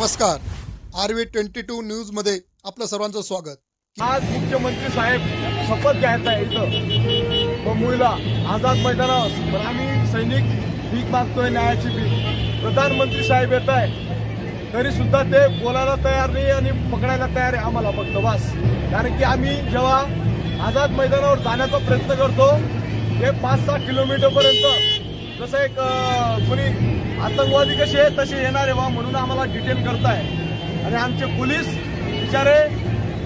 नमस्कार, RV22 न्यूजमध्ये आपलं सर्वांचं स्वागत। आज मुख्यमंत्री साहेब शपथ घ्यायचा आहे इथं मुंबईला आझाद मैदानावर, पण आम्ही सैनिक भीक मागतोय, न्यायाची भीक। प्रधानमंत्री साहेब येत आहे तरी सुद्धा ते बोलायला तयार नाही आणि पकडायला तयार आहे आम्हाला फक्त बस। कारण की आम्ही जेव्हा आझाद मैदानावर जाण्याचा प्रयत्न करतो ते 5-6 किलोमीटरपर्यंत जसं एक कोणी आतंकवादी कसे आहे तसे येणार आहे म्हणून आम्हाला डिटेन करताय आणि आमचे पोलीस बिचारे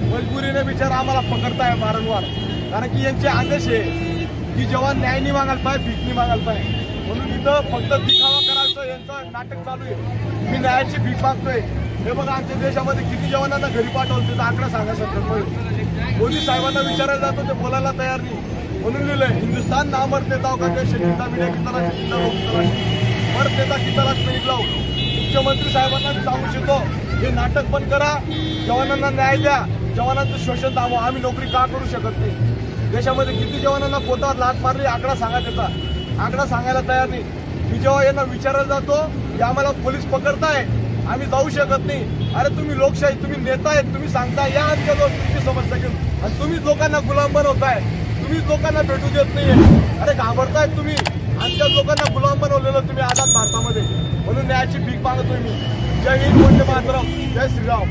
मजबुरीने बिचारा आम्हाला पकडताय वारंवार। कारण की यांचे आदेश आहे की जवान न्याय नाही मागायला पाहिजे, भीक नाही मागायला पाहिजे, म्हणून इथं फक्त दिखावा करायचं यांचं नाटक चालू आहे। मी न्यायाची भीक मागतोय। हे बघा आमच्या देशामध्ये किती जवानांना घरी पाठवलं त्याचा आकडा सांगा सर। मोदी साहेबांना विचारायला जातो ते बोलायला तयार नाही, म्हणून लिहिलंय हिंदुस्तान ना मरते ताव का देश जिंदा मिळेल की तलाश जिंदा लोक तलाश मरते ता की तलाश नाही लावू। मुख्यमंत्री साहेबांना सांगू शकतो हे नाटक पण करा, जवानांना न्याय द्या, जवानांचं शोषण थांबवा। आम्ही नोकरी का करू शकत नाही? देशामध्ये किती जवानांना पोटावर लाथ मारली आकडा सांगा, त्याचा आकडा सांगायला तयार नाही। मी जेव्हा यांना विचारायला जातो की आम्हाला पोलीस पकडताय, आम्ही जाऊ शकत नाही। अरे तुम्ही लोकशाही, तुम्ही नेता आहेत, तुम्ही सांगता या आमच्या तुमची समस्या घेऊन आणि तुम्हीच लोकांना गुलाम बनवताय, तुम्हीच लोकांना भेटू देत नाहीये। अरे घाबरतायत तुम्ही, आमच्या लोकांना गुलाम बनवलेलं तुम्ही आझाद भारतामध्ये, म्हणून न्यायाची भीक मागतोय मी। जय हिंद, वंदे मातरम, जय श्रीराम।